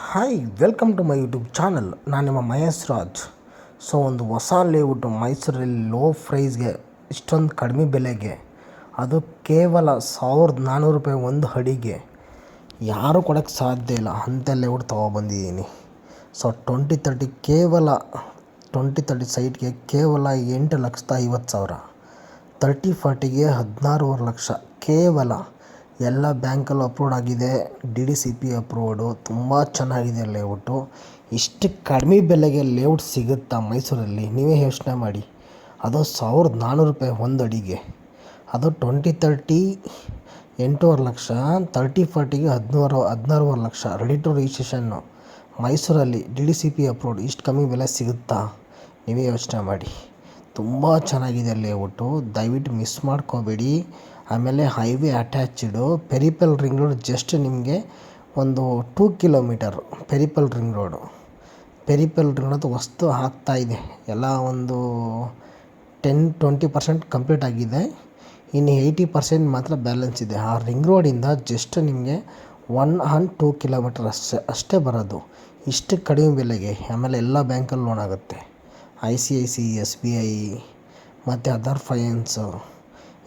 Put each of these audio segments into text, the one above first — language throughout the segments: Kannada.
Hi welcome to my YouTube channel. ನಾನು ನಿಮ್ಮ ಮಹೇಶ್ ರಾಜ್. ಒಂದು ಹೊಸ ಲೇಔಟು ಮೈಸೂರಲ್ಲಿ ಲೋ ಪ್ರೈಸ್ಗೆ, ಇಷ್ಟೊಂದು ಕಡಿಮೆ ಬೆಲೆಗೆ, ಅದು ಕೇವಲ 1400 ರೂಪಾಯಿ ಒಂದು ಅಡಿಗೆ. ಯಾರೂ ಕೊಡೋಕ್ಕೆ ಸಾಧ್ಯ ಇಲ್ಲ ಅಂಥ ಲೇಔಟ್ ತೊಗೊಬಂದಿದ್ದೀನಿ. 2030 ಕೇವಲ 2030 ಸೈಟ್ಗೆ ಕೇವಲ 8,50,000. 30-40ಗೆ 16.5 ಲಕ್ಷ ಕೇವಲ. ಎಲ್ಲ ಬ್ಯಾಂಕಲ್ಲೂ ಅಪ್ರೂವ್ಡ್ ಆಗಿದೆ, DDCP ಅಪ್ರೂವ್ಡು. ತುಂಬ ಚೆನ್ನಾಗಿದೆ ಲೇಔಟು. ಇಷ್ಟು ಕಡಿಮೆ ಬೆಲೆಗೆ ಲೇಔಟ್ ಸಿಗುತ್ತಾ ಮೈಸೂರಲ್ಲಿ? ನೀವೇ ಯೋಚನೆ ಮಾಡಿ. ಅದು 1400 ರೂಪಾಯಿ ಒಂದು ಅಡಿಗೆ. ಅದು 2030 8.5 ಲಕ್ಷ, 30-40ಗೆ 16.5 ಲಕ್ಷ. ರೆಡಿ ಟು ರಿಜಿಸ್ಟ್ರೇಷನ್ನು ಮೈಸೂರಲ್ಲಿ, DDCP ಅಪ್ರೂವ್ಡ್. ಇಷ್ಟು ಕಮ್ಮಿ ಬೆಲೆ ಸಿಗುತ್ತಾ? ನೀವೇ ಯೋಚನೆ ಮಾಡಿ. ತುಂಬ ಚೆನ್ನಾಗಿದೆ ಲೇಔಟು, ದಯವಿಟ್ಟು ಮಿಸ್ ಮಾಡ್ಕೋಬೇಡಿ. ಆಮೇಲೆ ಹೈವೇ ಅಟ್ಯಾಚ್ಡು, ಪೆರಿಪಲ್ ರಿಂಗ್ ರೋಡ್ ಜಸ್ಟ್ ನಿಮಗೆ ಒಂದು 2 ಕಿಲೋಮೀಟರ್. ಪೆರಿಪಲ್ ರಿಂಗ್ ರೋಡು ಅಂತ ವಸ್ತು ಆಗ್ತಾಯಿದೆ. ಎಲ್ಲ ಒಂದು 10-20% ಕಂಪ್ಲೀಟ್ ಆಗಿದೆ. ಇನ್ನು 80% ಮಾತ್ರ ಬ್ಯಾಲೆನ್ಸ್ ಇದೆ. ಆ ರಿಂಗ್ ರೋಡಿಂದ ಜಸ್ಟ್ ನಿಮಗೆ 1-2 ಕಿಲೋಮೀಟರ್ ಅಷ್ಟೇ ಬರೋದು, ಇಷ್ಟು ಕಡಿಮೆ ಬೆಲೆಗೆ. ಆಮೇಲೆ ಎಲ್ಲ ಬ್ಯಾಂಕಲ್ಲಿ ಲೋನ್ ಆಗುತ್ತೆ. ICICI, SBI ಮತ್ತು ಅದರ್ ಫೈನಾನ್ಸು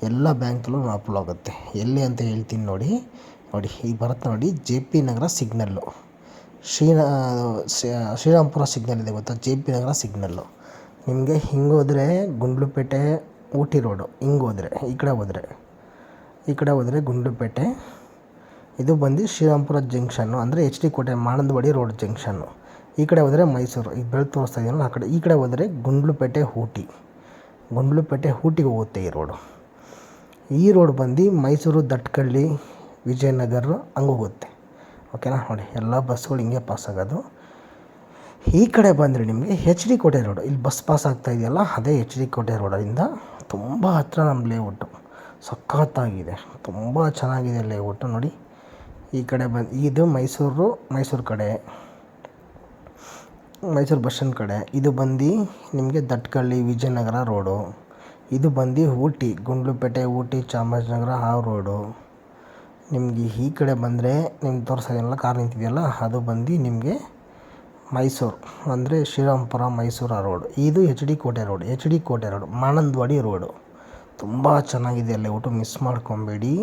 ಎಲ್ಲ ಬ್ಯಾಂಕಲ್ಲೂ ಅಪ್ರೂವ್ ಆಗುತ್ತೆ. ಎಲ್ಲಿ ಅಂತ ಹೇಳ್ತೀನಿ ನೋಡಿ. ಈಗ ಬರುತ್ತೆ ನೋಡಿ, JP ನಗರ ಸಿಗ್ನಲ್ಲು, ಶ್ರೀರಾಮಪುರ ಸಿಗ್ನಲ್ ಇದೆ ಗೊತ್ತಾ? JP ನಗರ ಸಿಗ್ನಲ್ಲು. ನಿಮಗೆ ಹಿಂಗೆ ಹೋದರೆ ಗುಂಡ್ಲುಪೇಟೆ, ಊಟಿ ರೋಡು. ಹಿಂಗೆ ಹೋದರೆ ಈ ಕಡೆ ಹೋದರೆ ಗುಂಡ್ಲುಪೇಟೆ. ಇದು ಬಂದು ಶ್ರೀರಾಮಪುರ ಜಂಕ್ಷನ್ನು, ಅಂದರೆ HD ಕೋಟೆ ಮಾನಂದವಾಡಿ ರೋಡ್ ಜಂಕ್ಷನ್ನು. ಈ ಕಡೆ ಹೋದರೆ ಮೈಸೂರು, ಈಗ ಬೆಳಗ್ಗೆ ತೋರಿಸ್ತಾ ಇದೆಯಲ್ಲ ಆ ಕಡೆ. ಈ ಕಡೆ ಹೋದರೆ ಗುಂಡ್ಲುಪೇಟೆ, ಊಟಿಗೆ ಹೋಗುತ್ತೆ ಈ ರೋಡು. ಈ ರೋಡ್ ಬಂದು ಮೈಸೂರು, ದಟ್ಕಳ್ಳಿ, ವಿಜಯನಗರ ಹಂಗೆ ಹೋಗುತ್ತೆ. ಓಕೆನಾ? ನೋಡಿ, ಎಲ್ಲ ಬಸ್ಗಳು ಹಿಂಗೆ ಪಾಸ್ ಆಗೋದು. ಈ ಕಡೆ ಬಂದರೆ ನಿಮಗೆ HD ಕೋಟೆ ರೋಡು, ಇಲ್ಲಿ ಬಸ್ ಪಾಸ್ ಆಗ್ತಾ ಇದೆಯಲ್ಲ, ಅದೇ HD ಕೋಟೆ ರೋಡಿಂದ ತುಂಬ ಹತ್ರ ನಮ್ಮ ಲೇಔಟು. ಸಖತ್ತಾಗಿದೆ, ತುಂಬ ಚೆನ್ನಾಗಿದೆ ಲೇಔಟು. ನೋಡಿ, ಈ ಕಡೆ ಇದು ಮೈಸೂರು ಕಡೆ, ಮೈಸೂರು ಬಸ್ ಸ್ಟ್ಯಾಂಡ್ ಕಡೆ. ಇದು ಬಂದು ನಿಮಗೆ ದಟ್ಕಳ್ಳಿ, ವಿಜಯನಗರ ರೋಡು. ಇದು ಬಂದು ಊಟಿ, ಗುಂಡ್ಲುಪೇಟೆ, ಊಟಿ, ಚಾಮರಾಜನಗರ ಆ ರೋಡು. ನಿಮಗೆ ಈ ಕಡೆ ಬಂದರೆ ನಿಮ್ಗೆ ತೋರಿಸೋದಲ್ಲ, ಕಾರ್ ನಿಂತಿದೆಯಲ್ಲ, ಅದು ಬಂದು ನಿಮಗೆ ಮೈಸೂರು, ಅಂದರೆ ಶ್ರೀರಾಮಪುರ ಮೈಸೂರು ಆ ರೋಡು. ಇದು HD ಕೋಟೆ ರೋಡು, ಮಾನಂದವಾಡಿ ರೋಡು. ತುಂಬ ಚೆನ್ನಾಗಿದೆ ಲೇಔಟು, ಮಿಸ್ ಮಾಡ್ಕೊಬೇಡಿ.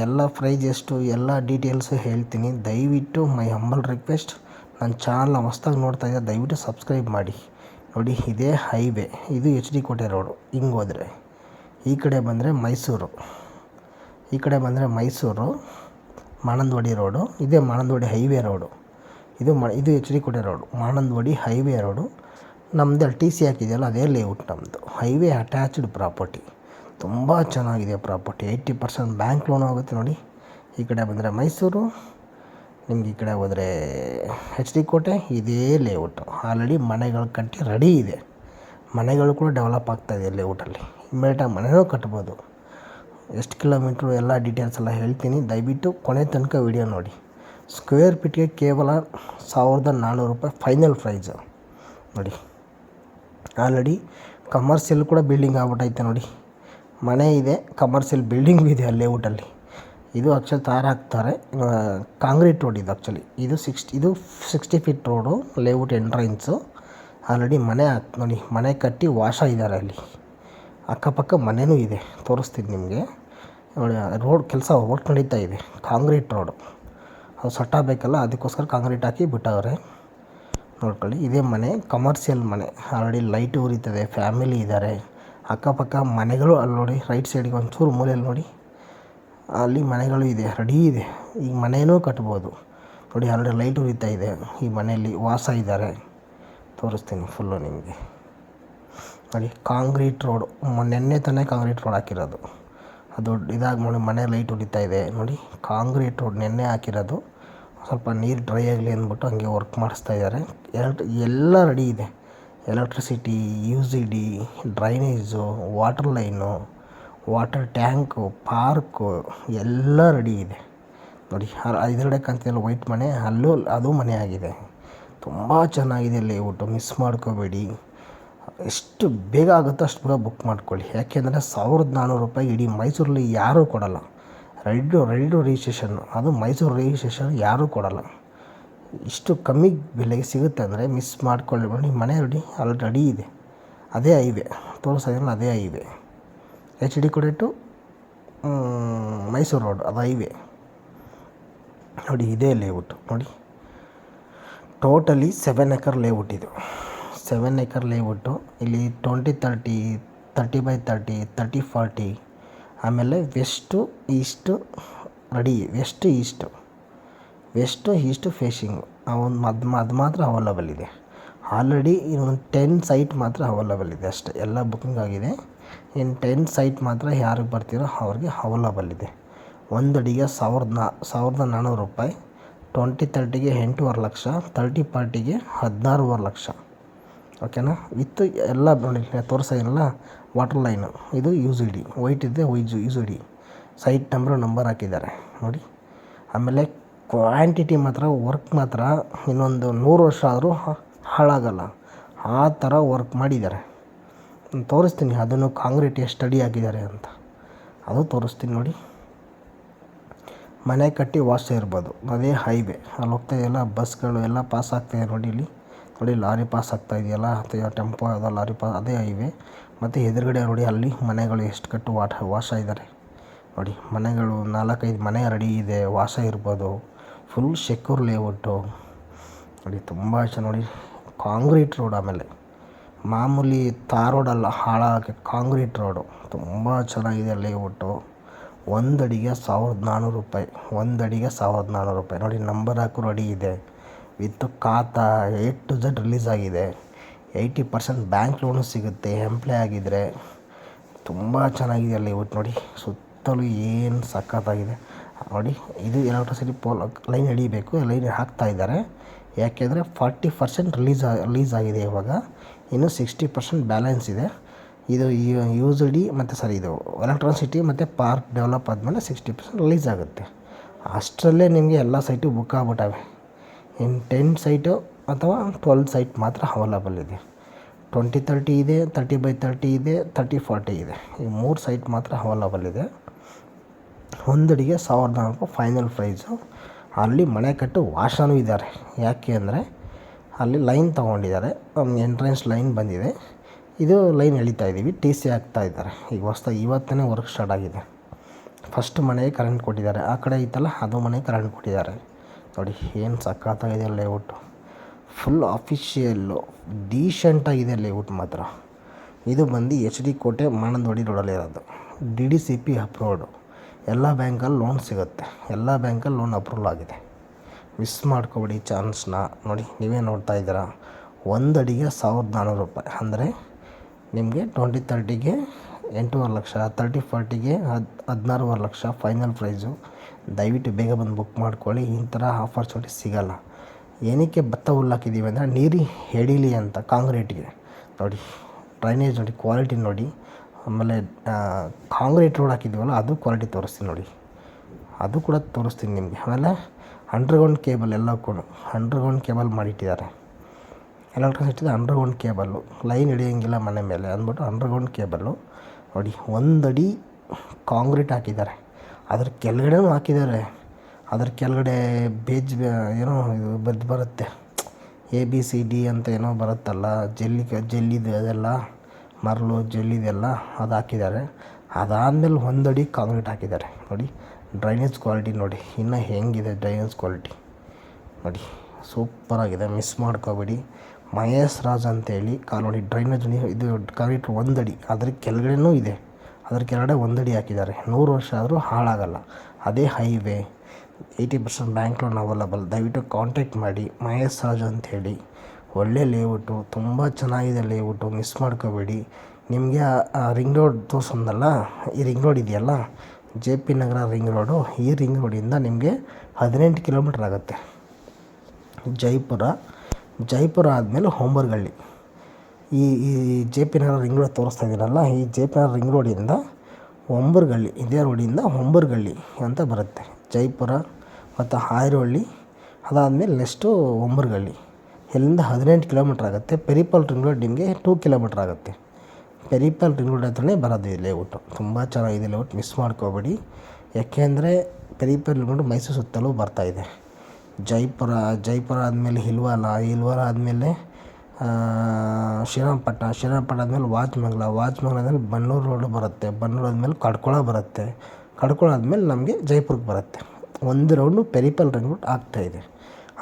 ಎಲ್ಲ ಪ್ರೈಸ್ ಎಷ್ಟು, ಎಲ್ಲ ಡೀಟೇಲ್ಸು ಹೇಳ್ತೀನಿ. ದಯವಿಟ್ಟು ಮೈ ಹಂಬಲ್ ರಿಕ್ವೆಸ್ಟ್, ನನ್ನ ಚಾನಲ್ನ ಹೊಸ್ದಾಗಿ ನೋಡ್ತಾ ಇದ್ದರೆ ದಯವಿಟ್ಟು ಸಬ್ಸ್ಕ್ರೈಬ್ ಮಾಡಿ. ನೋಡಿ, ಇದೇ ಹೈವೇ, ಇದು HD ಕೋಟೆ ರೋಡು. ಹಿಂಗೆ ಹೋದರೆ ಈ ಕಡೆ ಬಂದರೆ ಮೈಸೂರು, ಮಾನಂದವಾಡಿ ರೋಡು. ಇದೇ ಮಾನಂದವಾಡಿ ಹೈವೇ ರೋಡು. ಇದು HD ಕೋಟೆ ರೋಡು, ಮಾನಂದವಾಡಿ ಹೈವೇ ರೋಡು. ನಮ್ಮದು TC ಹಾಕಿದೆಯಲ್ಲ, ಅದೇ ಲೇಔಟ್ ನಮ್ಮದು. ಹೈವೇ ಅಟ್ಯಾಚ್ಡ್ ಪ್ರಾಪರ್ಟಿ, ತುಂಬ ಚೆನ್ನಾಗಿದೆ ಪ್ರಾಪರ್ಟಿ. 80% ಬ್ಯಾಂಕ್ ಲೋನ್ ಆಗುತ್ತೆ. ನೋಡಿ, ಈ ಕಡೆ ಬಂದರೆ ಮೈಸೂರು, ನಿಮ್ಗೆ ಈ ಕಡೆ ಹೋದರೆ HD ಕೋಟೆ. ಇದೇ ಲೇಔಟು. ಆಲ್ರೆಡಿ ಮನೆಗಳು ಕಟ್ಟಿ ರೆಡಿ ಇದೆ. ಮನೆಗಳು ಕೂಡ ಡೆವಲಪ್ ಆಗ್ತಾಯಿದೆ ಲೇಔಟಲ್ಲಿ. ಇಮ್ಮಿಡಿಯೇಟಾಗಿ ಮನೆಯೂ ಕಟ್ಬೋದು. ಎಷ್ಟು ಕಿಲೋಮೀಟ್ರು ಎಲ್ಲ ಡೀಟೇಲ್ಸ್ ಎಲ್ಲ ಹೇಳ್ತೀನಿ. ದಯವಿಟ್ಟು ಕೊನೆ ತನಕ ವಿಡಿಯೋ ನೋಡಿ. ಸ್ಕ್ವೇರ್ ಫೀಟ್ಗೆ ಕೇವಲ 1400 ರೂಪಾಯಿ ಫೈನಲ್ ಪ್ರೈಸು. ನೋಡಿ, ಆಲ್ರೆಡಿ ಕಮರ್ಷಿಯಲ್ ಕೂಡ ಬಿಲ್ಡಿಂಗ್ ಆಗ್ಬಿಟ್ಟೈತೆ. ನೋಡಿ, ಮನೆ ಇದೆ, ಕಮರ್ಷಿಯಲ್ ಬಿಲ್ಡಿಂಗ್ ಇದೆ ಅಲ್ಲಿ ಲೇಔಟಲ್ಲಿ. ಇದು ಆ್ಯಕ್ಚುಲಿ ತಾರ ಹಾಕ್ತಾರೆ, ಕಾಂಕ್ರೀಟ್ ರೋಡ್ ಇದು. ಆ್ಯಕ್ಚುಲಿ ಇದು 60 feet road, layout entrance. Already ನೋಡಿ, ಮನೆ ಕಟ್ಟಿ ವಾಶ ಇದ್ದಾರೆ ಅಲ್ಲಿ. ಅಕ್ಕಪಕ್ಕ ಮನೆಯೂ ಇದೆ, ತೋರಿಸ್ತೀನಿ ನಿಮಗೆ. ನೋಡಿ, ರೋಡ್ ಕೆಲಸ ವರ್ಕ್ ನಡೀತಾ ಇದೆ. ಕಾಂಕ್ರೀಟ್ ರೋಡು, ಅದು ಸಟ್ಟಾಗಬೇಕಲ್ಲ, ಅದಕ್ಕೋಸ್ಕರ ಕಾಂಕ್ರೀಟ್ ಹಾಕಿ ಬಿಟ್ಟವ್ರೆ. ನೋಡ್ಕೊಳ್ಳಿ, ಇದೇ ಮನೆ, ಕಮರ್ಷಿಯಲ್ ಮನೆ. ಆಲ್ರೆಡಿ ಲೈಟು ಉರಿತದೆ, ಫ್ಯಾಮಿಲಿ ಇದ್ದಾರೆ. ಅಕ್ಕಪಕ್ಕ ಮನೆಗಳು ಅಲ್ಲಿ ನೋಡಿ, ರೈಟ್ ಸೈಡಿಗೆ ಒಂಚೂರು ಮೂಲೆಯಲ್ಲಿ ನೋಡಿ, ಅಲ್ಲಿ ಮನೆಗಳು ಇದೆ, ರೆಡಿ ಇದೆ. ಈಗ ಮನೆಯೂ ಕಟ್ಬೋದು. ನೋಡಿ, ಆಲ್ರೆಡಿ ಲೈಟ್ ಉರಿತಾ ಇದೆ. ಈ ಮನೆಯಲ್ಲಿ ವಾಸ ಇದ್ದಾರೆ, ತೋರಿಸ್ತೀನಿ ಫುಲ್ಲು ನಿಮಗೆ. ನೋಡಿ, ಕಾಂಕ್ರೀಟ್ ರೋಡು, ನೆನ್ನೆ ತಾನೇ ಕಾಂಕ್ರೀಟ್ ರೋಡ್ ಹಾಕಿರೋದು. ಅದು ಇದಾಗಿ ನೋಡಿ, ಮನೆ ಲೈಟ್ ಉರಿತಾ ಇದೆ. ನೋಡಿ, ಕಾಂಕ್ರೀಟ್ ರೋಡ್ ನೆನ್ನೆ ಹಾಕಿರೋದು. ಸ್ವಲ್ಪ ನೀರು ಡ್ರೈ ಆಗಲಿ ಅಂದ್ಬಿಟ್ಟು ಹಂಗೆ ವರ್ಕ್ ಮಾಡಿಸ್ತಾ ಇದ್ದಾರೆ. ಎಲ್ಲ ರೆಡಿ ಇದೆ. Electricity, UCD, drainage, water line, water tank, park ಎಲ್ಲ ರೆಡಿ ಇದೆ. ನೋಡಿ, ಇದರಡೆ ಕಾಣ್ತಿದೆಯಲ್ಲ ವೈಟ್ ಮನೆ, ಅದು ಮನೆ ಆಗಿದೆ. ತುಂಬ ಚೆನ್ನಾಗಿದೆ ಲೇಔಟು, ಮಿಸ್ ಮಾಡ್ಕೋಬೇಡಿ. ಎಷ್ಟು ಬೇಗ ಆಗುತ್ತೋ ಅಷ್ಟು ಬೇಗ ಬುಕ್ ಮಾಡ್ಕೊಳ್ಳಿ. ಯಾಕೆಂದರೆ 1400 ರೂಪಾಯಿ ಇಡೀ ಮೈಸೂರಲ್ಲಿ ಯಾರೂ ಕೊಡೋಲ್ಲ. ರೆಡಿ ಟು ರಿಜಿಸ್ಟ್ರೇಷನ್ನು, ಅದು ಮೈಸೂರು ರಿಜಿಸ್ಟ್ರೇಷನ್ ಯಾರೂ ಕೊಡೋಲ್ಲ. ಇಷ್ಟು ಕಮ್ಮಿ ಬೆಲೆಗೆ ಸಿಗುತ್ತೆ ಅಂದರೆ ಮಿಸ್ ಮಾಡ್ಕೊಳ್ಳಿ. ನೋಡಿ ಮನೆ ನೋಡಿ ಆಲ್ರೆಡಿ ಇದೆ, ಅದೇ ಹೈವೇ ತೋರಿಸೋದಿಲ್ಲ, ಅದೇ ಹೈವೇ HD ಕೋಟೆ ಟು ಮೈಸೂರು ರೋಡ್, ಅದು ಹೈವೇ ನೋಡಿ. ಇದೇ ಲೇಔಟು ನೋಡಿ, ಟೋಟಲಿ 7 ಎಕರ್ ಲೇಔಟ್ ಇದು. 7 ಎಕರ್ ಲೇಔಟು. ಇಲ್ಲಿ 20-30, 30x30, 30-40, ಆಮೇಲೆ west east ready, west east facing ಒಂದು ಅದು ಮಾತ್ರ ಅವೈಲಬಲ್ ಇದೆ. ಆಲ್ರೆಡಿ ಇನ್ನೊಂದು 10 ಸೈಟ್ ಮಾತ್ರ ಅವೈಲಬಲ್ ಇದೆ ಅಷ್ಟೇ, ಎಲ್ಲ ಬುಕ್ಕಿಂಗ್ ಆಗಿದೆ. ಇನ್ನು 10 ಸೈಟ್ ಮಾತ್ರ ಯಾರಿಗೆ ಬರ್ತೀರೋ ಅವ್ರಿಗೆ ಅವೈಲಬಲ್ ಇದೆ. ಒಂದು ಅಡಿಗೆ 1,400 ರೂಪಾಯಿ, 20-30ಗೆ 8.5 ಲಕ್ಷ, 30-40ಗೆ 16.5 ಲಕ್ಷ. ಓಕೆನಾ? ವಿತ್ ಎಲ್ಲ ನೋಡಿ ತೋರಿಸೋದಿಲ್ಲ, ವಾಟರ್ ಲೈನು, ಇದು UCD ವೈಟ್ ಇದೆ, UCD ಸೈಟ್ ನಂಬರ್ ಹಾಕಿದ್ದಾರೆ ನೋಡಿ. ಆಮೇಲೆ ಕ್ವಾಂಟಿಟಿ ಮಾತ್ರ, ವರ್ಕ್ ಮಾತ್ರ ಇನ್ನೊಂದು 100 ವರ್ಷ ಆದರೂ ಹಾಳಾಗಲ್ಲ, ಆ ಥರ ವರ್ಕ್ ಮಾಡಿದ್ದಾರೆ. ತೋರಿಸ್ತೀನಿ ಅದನ್ನು, ಕಾಂಕ್ರೀಟ್ ಎಷ್ಟು ಅಡಿ ಹಾಕಿದ್ದಾರೆ ಅಂತ ಅದು ತೋರಿಸ್ತೀನಿ ನೋಡಿ. ಮನೆ ಕಟ್ಟಿ ವಾಸ ಇರ್ಬೋದು, ಅದೇ ಹೈವೇ. ಅಲ್ಲಿ ಹೋಗ್ತಾಯಿದೆಯಲ್ಲ ಬಸ್ಗಳು ಎಲ್ಲ ಪಾಸ್ ಆಗ್ತಾಯಿದೆ ನೋಡಿ. ಇಲ್ಲಿ ನೋಡಿ ಲಾರಿ ಪಾಸ್ ಆಗ್ತಾಯಿದೆಯಲ್ಲ, ಅಥವಾ ಟೆಂಪೋ ಯಾವುದೋ ಲಾರಿ ಪಾಸ್, ಅದೇ ಹೈವೇ. ಮತ್ತು ಎದುರುಗಡೆ ನೋಡಿ ಅಲ್ಲಿ ಮನೆಗಳು ಎಷ್ಟು ಕಟ್ಟು ವಾಸ ಇದ್ದಾರೆ ನೋಡಿ. ಮನೆಗಳು 4-5 ಮನೆ ರೆಡಿ ಇದೆ, ವಾಸ ಇರ್ಬೋದು. ಫುಲ್ ಸೆಕ್ಯೂರ್ ಲೇಔಟು ನೋಡಿ, ತುಂಬ ಚೆನ್ನಾಗಿ ನೋಡಿ. ಕಾಂಕ್ರೀಟ್ ರೋಡ್, ಆಮೇಲೆ ಮಾಮೂಲಿ ತಾರ್ ರೋಡಲ್ಲ, ಹಾಳಾಗಿ ಕಾಂಕ್ರೀಟ್ ರೋಡು, ತುಂಬ ಚೆನ್ನಾಗಿದೆ ಲೇಔಟು. ಒಂದು ಅಡಿಗೆ 1,400 ರೂಪಾಯಿ, ಒಂದು ಅಡಿಗೆ 1,400 ರೂಪಾಯಿ ನೋಡಿ. ನಂಬರ್ ಹಾಕು ರೆಡಿ ಇದೆ, ವಿತ್ ಖಾತಾ A to Z ರಿಲೀಸ್ ಆಗಿದೆ. 80% ಬ್ಯಾಂಕ್ ಲೋನು ಸಿಗುತ್ತೆ ಎಂಪ್ಲಾಯ್ ಆಗಿದ್ದರೆ. ತುಂಬ ಚೆನ್ನಾಗಿದೆ ಲೇಔಟ್ ನೋಡಿ. ಸುತ್ತಲೂ ಏನು ಸಖತ್ತಾಗಿದೆ ನೋಡಿ. ಇದು ಎಲೆಕ್ಟ್ರಿಸಿಟಿ ಪೋಲ್ ಲೈನ್ ಹಿಡಿಬೇಕು, ಲೈನ್ ಹಾಕ್ತಾಯಿದ್ದಾರೆ. ಯಾಕೆಂದರೆ 40% ರಿಲೀಸ್ ಆಗಿದೆ ಇವಾಗ, ಇನ್ನು 60% ಬ್ಯಾಲೆನ್ಸ್ ಇದೆ. ಇದು UCD ಮತ್ತು ಇದು ಎಲೆಕ್ಟ್ರಿಸಿಟಿ ಮತ್ತು ಪಾರ್ಕ್ ಡೆವಲಪ್ ಆದಮೇಲೆ 60% ರಿಲೀಸ್ ಆಗುತ್ತೆ. ಅಷ್ಟರಲ್ಲೇ ನಿಮಗೆ ಎಲ್ಲ ಸೈಟು ಬುಕ್ ಆಗ್ಬಿಟ್ಟವೆ. ಇನ್ನು 10 ಸೈಟು ಅಥವಾ 12 ಸೈಟ್ ಮಾತ್ರ ಅವೈಲಬಲ್ ಇದೆ. 20-30 ಇದೆ, 30x30 ಇದೆ, 30-40 ಇದೆ. ಈ 3 ಸೈಟ್ ಮಾತ್ರ ಅವೈಲಬಲ್ ಇದೆ. ಒಂದಡಿಗೆ 1,400 ರೂಪಾಯಿ ಫೈನಲ್ ಪ್ರೈಸು. ಅಲ್ಲಿ ಮನೆ ಕಟ್ಟು ವಾಶನೂ ಇದ್ದಾರೆ. ಯಾಕೆ ಅಂದರೆ ಅಲ್ಲಿ ಲೈನ್ ತೊಗೊಂಡಿದ್ದಾರೆ, ಎಂಟ್ರೆನ್ಸ್ ಲೈನ್ ಬಂದಿದೆ. ಇದು ಲೈನ್ ಎಳಿತಾ ಇದ್ದೀವಿ, TC ಹಾಕ್ತಾಯಿದ್ದಾರೆ. ಈಗ ಹೊಸ್ದಾಗಿ ಇವತ್ತೇ ವರ್ಕ್ ಸ್ಟಾರ್ಟ್ ಆಗಿದೆ. ಫಸ್ಟ್ ಮನೆಗೆ ಕರೆಂಟ್ ಕೊಟ್ಟಿದ್ದಾರೆ, ಆ ಕಡೆ ಇತ್ತಲ್ಲ ಅದು ಮನೆಗೆ ಕರೆಂಟ್ ಕೊಟ್ಟಿದ್ದಾರೆ ನೋಡಿ. ಏನು ಸಖತ್ತಾಗಿದೆ ಲೇಔಟು, ಫುಲ್ ಅಫಿಷಿಯಲ್ಲು ಡೀಸೆಂಟಾಗಿದೆ ಲೇಔಟ್ ಮಾತ್ರ. ಇದು ಬಂದು HD ಕೋಟೆ ಮಾನಂದವಾಡಿ ರೋಡಲ್ಲಿರೋದು. DDCP approved. ಎಲ್ಲ ಬ್ಯಾಂಕಲ್ಲಿ ಲೋನ್ ಸಿಗುತ್ತೆ, ಎಲ್ಲ ಬ್ಯಾಂಕಲ್ಲಿ ಲೋನ್ ಅಪ್ರೂವಲ್ ಆಗಿದೆ. ಮಿಸ್ ಮಾಡ್ಕೊಬೇಡಿ ಚಾನ್ಸ್ನ ನೋಡಿ. ನೀವೇ ನೋಡ್ತಾ ಇದ್ದೀರಾ, ಒಂದು ಅಡಿಗೆ 1,400 ರೂಪಾಯಿ ಅಂದರೆ ನಿಮಗೆ 20-30ಗೆ 8.5 ಲಕ್ಷ, 30-40ಗೆ 16.5 ಲಕ್ಷ ಫೈನಲ್ ಪ್ರೈಸು. ದಯವಿಟ್ಟು ಬೇಗ ಬಂದು ಬುಕ್ ಮಾಡ್ಕೊಳ್ಳಿ, ಈ ಥರ ಆಪರ್ಚುನಿಟಿ ಸಿಗೋಲ್ಲ. ಏನಕ್ಕೆ ಭತ್ತ ಹುಲ್ಲು ಹಾಕಿದ್ದೀವಿ ಅಂದರೆ ನೀರು ಹಿಡೀಲಿ ಅಂತ ಕಾಂಕ್ರೀಟ್ಗೆ ನೋಡಿ. ಡ್ರೈನೇಜ್ ನೋಡಿ, ಕ್ವಾಲಿಟಿ ನೋಡಿ. ಆಮೇಲೆ ಕಾಂಕ್ರೀಟ್ ರೋಡ್ ಹಾಕಿದ್ದೀವಲ್ಲ, ಅದು ಕ್ವಾಲಿಟಿ ತೋರಿಸ್ತೀನಿ ನೋಡಿ, ಅದು ಕೂಡ ತೋರಿಸ್ತೀನಿ ನಿಮಗೆ. ಆಮೇಲೆ ಅಂಡರ್ಗ್ರೌಂಡ್ ಕೇಬಲ್ ಎಲ್ಲಕ್ಕೂ ಅಂಡರ್ಗ್ರೌಂಡ್ ಕೇಬಲ್ ಮಾಡಿಟ್ಟಿದ್ದಾರೆ. ಎಲೆಕ್ಟ್ರಿಸಿಟಿದು ಅಂಡರ್ಗ್ರೌಂಡ್ ಕೇಬಲ್ಲು, ಲೈನ್ ಹಿಡಿಯೋಂಗಿಲ್ಲ ಮನೆ ಮೇಲೆ ಅಂದ್ಬಿಟ್ಟು ಅಂಡರ್ಗ್ರೌಂಡ್ ಕೇಬಲ್ಲು ನೋಡಿ. 1 ಅಡಿ ಕಾಂಕ್ರೀಟ್ ಹಾಕಿದ್ದಾರೆ, ಅದ್ರ ಕೆಳಗಡೆನೂ ಹಾಕಿದ್ದಾರೆ. ಅದ್ರ ಕೆಳಗಡೆ ಏನೋ ಇದು ಬರುತ್ತೆ, ABCD ಅಂತ ಏನೋ ಬರುತ್ತಲ್ಲ, ಜೆಲ್ಲಿದು ಅದೆಲ್ಲ, ಮರಳು ಜೆಲ್ಲಿದೆಲ್ಲ ಅದು ಹಾಕಿದ್ದಾರೆ. ಅದಾದಮೇಲೆ 1 ಅಡಿ ಕಾಂಕ್ರೀಟ್ ಹಾಕಿದ್ದಾರೆ ನೋಡಿ. ಡ್ರೈನೇಜ್ ಕ್ವಾಲಿಟಿ ನೋಡಿ, ಇನ್ನು ಹೆಂಗಿದೆ ಡ್ರೈನೇಜ್ ಕ್ವಾಲಿಟಿ ನೋಡಿ, ಸೂಪರಾಗಿದೆ. ಮಿಸ್ ಮಾಡ್ಕೋಬೇಡಿ. ಮಹೇಶ್ ರಾಜ್ ಅಂತೇಳಿ ಕಾಲೋನಿ ಡ್ರೈನೇಜ್ ಇದು ಕಾಂಕ್ರೀಟ್ 1 ಅಡಿ, ಅದ್ರ ಕೆಳಗಡೆನೂ ಇದೆ. ಅದ್ರ ಕೆಳಗಡೆ 1 ಅಡಿ ಹಾಕಿದ್ದಾರೆ. 100 ವರ್ಷ ಆದರೂ ಹಾಳಾಗಲ್ಲ, ಅದೇ ಹೈವೇ. 80% bank loan available. ದಯವಿಟ್ಟು ಕಾಂಟ್ಯಾಕ್ಟ್ ಮಾಡಿ, ಮಹೇಶ್ ರಾಜ್ ಅಂಥೇಳಿ. ಒಳ್ಳೆ ಲೇಔಟು, ತುಂಬ ಚೆನ್ನಾಗಿದೆ ಲೇಔಟು, ಮಿಸ್ ಮಾಡ್ಕೋಬೇಡಿ. ನಿಮಗೆ ರಿಂಗ್ ರೋಡ್ ತೋರಿಸೋದಲ್ಲ, ಈ ರಿಂಗ್ ರೋಡ್ ಇದೆಯಲ್ಲ, JP ನಗರ ರಿಂಗ್ ರೋಡು, ಈ ರಿಂಗ್ ರೋಡಿಂದ ನಿಮಗೆ 18 ಕಿಲೋಮೀಟ್ರ್ ಆಗುತ್ತೆ. ಜೈಪುರ ಆದಮೇಲೆ ಹೊಂಬರ್ಗಳ್ಳಿ. ಈ JP ನಗರ ರಿಂಗ್ ರೋಡ್ ತೋರಿಸ್ತಾ ಇದ್ದೀನಲ್ಲ, ಈ JP ನಗರ ರಿಂಗ್ ರೋಡಿಂದ ಹೊಂಬರ್ಗಳ್ಳಿ, ಇದೇ ರೋಡಿಂದ ಹೊಂಬರ್ಗಳ್ಳಿ ಅಂತ ಬರುತ್ತೆ. ಜೈಪುರ ಮತ್ತು ಹಾಯ್ರಹಳ್ಳಿ ಅದಾದಮೇಲೆ ನೆಕ್ಸ್ಟು ಹೊಂಬರ್ಗಳ್ಳಿ. ಇಲ್ಲಿಂದ 18 ಕಿಲೋಮೀಟ್ರ್ ಆಗುತ್ತೆ. ಪೆರಿಪಲ್ ರಿಂಗ್ ರೋಡ್ ನಿಮಗೆ 2 ಕಿಲೋಮೀಟ್ರ್ ಆಗುತ್ತೆ. ಪೆರಿಪಲ್ ರಿಂಗ್ ರೋಡ್ ಹತ್ರನೇ ಬರೋದು ಈ ಲೇಔಟು. ತುಂಬ ಚೆನ್ನಾಗಿದೆ ಲೇಔಟ್, ಮಿಸ್ ಮಾಡ್ಕೋಬೇಡಿ. ಯಾಕೆಂದರೆ ಪೆರಿಪಲ್ ರಿಂಗ್ ರೋಡ್ ಮೈಸೂರು ಸುತ್ತಲೂ ಬರ್ತಾಯಿದೆ. ಜೈಪುರ ಆದಮೇಲೆ ಹಿಲ್ವಾಲ ಆದಮೇಲೆ ಶ್ರೀರಂಗಪಟ್ಟಣ ಆದಮೇಲೆ ವಾಚಮಂಗ್ಲ ಆದಮೇಲೆ ಬನ್ನೂರು ರೋಡು ಬರುತ್ತೆ. ಬನ್ನೂರು ಆದಮೇಲೆ ಕಡ್ಕೊಳ ಬರುತ್ತೆ. ಕಡ್ಕೊಳ ಆದಮೇಲೆ ನಮಗೆ ಜೈಪುರಕ್ಕೆ ಬರುತ್ತೆ. ಒಂದು ರೌಂಡು ಪೆರಿಪಲ್ ರಿಂಗ್ ರೋಡ್ ಆಗ್ತಾಯಿದೆ.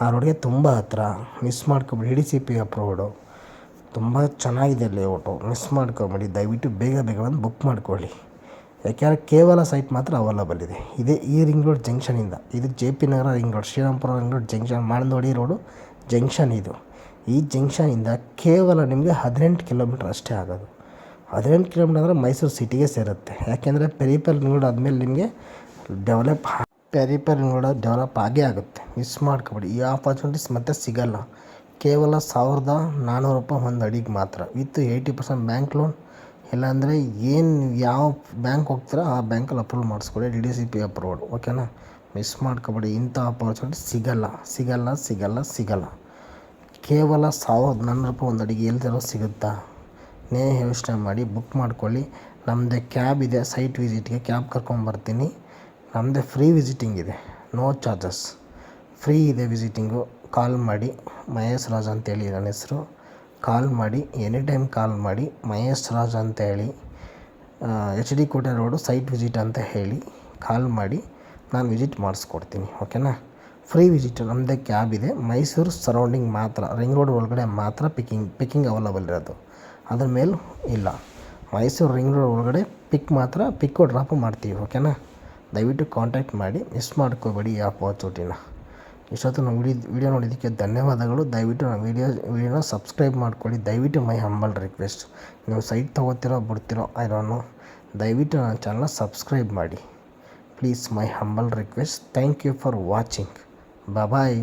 ಆ ರೋಡ್ಗೆ ತುಂಬ ಹತ್ತಿರ, ಮಿಸ್ ಮಾಡ್ಕೊಬೇಡಿ. DCP ರೋಡು ತುಂಬ ಚೆನ್ನಾಗಿದೆ ಲೇಔಟು, ಮಿಸ್ ಮಾಡ್ಕೊಬೇಡಿ. ದಯವಿಟ್ಟು ಬೇಗ ಬಂದು ಬುಕ್ ಮಾಡ್ಕೊಳ್ಳಿ. ಯಾಕೆಂದರೆ ಕೇವಲ ಸೈಟ್ ಮಾತ್ರ ಅವೈಲಬಲ್ ಇದೆ. ಈ ರಿಂಗ್ ರೋಡ್ ಜಂಕ್ಷನಿಂದ ಇದು JP Nagar ring road, Srirampura ring road junction, Mananthavadi road junction ಇದು. ಈ ಜಂಕ್ಷನಿಂದ ಕೇವಲ ನಿಮಗೆ 18 ಕಿಲೋಮೀಟ್ರ್ ಅಷ್ಟೇ ಆಗೋದು. 18 ಕಿಲೋಮೀಟ್ರ್ ಅಂದರೆ ಮೈಸೂರು ಸಿಟಿಗೆ ಸೇರುತ್ತೆ. ಯಾಕೆಂದರೆ ಪೆರಿಪಲ್ ರಿಂಗ್ ರೋಡ್ ಆದಮೇಲೆ ನಿಮಗೆ ಡೆವಲಪ್ ಆಗೇ ಆಗುತ್ತೆ. ಮಿಸ್ ಮಾಡ್ಕೊಬೇಡಿ. ಈ ಆಪರ್ಚುನಿಟೀಸ್ ಮತ್ತೆ ಸಿಗಲ್ಲ. ಕೇವಲ 1400 ರೂಪಾಯಿ ಒಂದು ಅಡಿಗೆ ಮಾತ್ರ, ವಿತ್ 80% ಬ್ಯಾಂಕ್ ಲೋನ್. ಇಲ್ಲಾಂದರೆ ಯಾವ ಬ್ಯಾಂಕ್ ಹೋಗ್ತೀರಾ ಆ ಬ್ಯಾಂಕಲ್ಲಿ ಅಪ್ರೂವಲ್ ಮಾಡಿಸ್ಕೊಳ್ಳಿ. DCP approved. ಓಕೆನಾ? ಮಿಸ್ ಮಾಡ್ಕೊಬೇಡಿ. ಇಂಥ ಆಪರ್ಚುನಿಟಿ ಸಿಗಲ್ಲ. ಕೇವಲ 1400 ರೂಪಾಯಿ ಒಂದು ಅಡಿಗೆ ಎಲ್ದಿರೋ ಸಿಗುತ್ತಾ? ಯೋಚನೆ ಮಾಡಿ ಬುಕ್ ಮಾಡ್ಕೊಳ್ಳಿ. ನಮ್ಮದೇ ಕ್ಯಾಬ್ ಇದೆ, ಸೈಟ್ ವಿಸಿಟ್ಗೆ ಕ್ಯಾಬ್ ಕರ್ಕೊಂಬರ್ತೀನಿ. ನಮ್ಮದೇ ಫ್ರೀ ವಿಸಿಟಿಂಗ್ ಇದೆ, ನೋ ಚಾರ್ಜಸ್, ಫ್ರೀ ಇದೆ ವಿಸಿಟಿಂಗು. ಕಾಲ್ ಮಾಡಿ, ಮಹೇಶ್ ರಾಜ್ ಅಂತೇಳಿ ನನ್ನ ಹೆಸರು. ಕಾಲ್ ಮಾಡಿ, ಎನಿ ಟೈಮ್ ಕಾಲ್ ಮಾಡಿ, ಮಹೇಶ್ ರಾಜ್ ಅಂತ ಹೇಳಿ, HD ಕೋಟೆ ರೋಡು ಸೈಟ್ ವಿಸಿಟ್ ಅಂತ ಹೇಳಿ ಕಾಲ್ ಮಾಡಿ, ನಾನು ವಿಸಿಟ್ ಮಾಡಿಸ್ಕೊಡ್ತೀನಿ. ಓಕೆನಾ? Free visit. ನಮ್ಮದೇ ಕ್ಯಾಬ್ ಇದೆ. ಮೈಸೂರು ಸರೌಂಡಿಂಗ್ ಮಾತ್ರ, ರಿಂಗ್ ರೋಡ್ ಒಳಗಡೆ ಮಾತ್ರ ಪಿಕ್ಕಿಂಗ್ ಅವೈಲಬಲ್ ಇರೋದು. ಅದ್ರ ಮೇಲೂ ಇಲ್ಲ. ಮೈಸೂರು ರಿಂಗ್ ರೋಡ್ ಒಳಗಡೆ ಪಿಕ್ಕು ಡ್ರಾಪು ಮಾಡ್ತೀವಿ. ಓಕೆನಾ? ದಯವಿಟ್ಟು ಕಾಂಟ್ಯಾಕ್ಟ್ ಮಾಡಿ, ಮಿಸ್ ಮಾಡ್ಕೋಬೇಡಿ ಈ ಆಪರ್ಚುನಿಟಿನ. ಇಷ್ಟೊತ್ತು ನಾವು ವಿಡಿಯೋ ನೋಡಿದ್ದಕ್ಕೆ ಧನ್ಯವಾದಗಳು. ದಯವಿಟ್ಟು ನಾವು ವಿಡಿಯೋನ ಸಬ್ಸ್ಕ್ರೈಬ್ ಮಾಡ್ಕೊಳ್ಳಿ. ದಯವಿಟ್ಟು ಮೈ ಹಂಬಲ್ ರಿಕ್ವೆಸ್ಟ್. ನೀವು ಸೈಟ್ ತೊಗೋತಿರೋ ಬಿಡ್ತಿರೋ ಐ ಡೋಂಟ್ ನೋ, ದಯವಿಟ್ಟು ನನ್ನ ಚಾನಲ್ನ ಸಬ್ಸ್ಕ್ರೈಬ್ ಮಾಡಿ. Please, my humble request. Thank you for watching. Bye.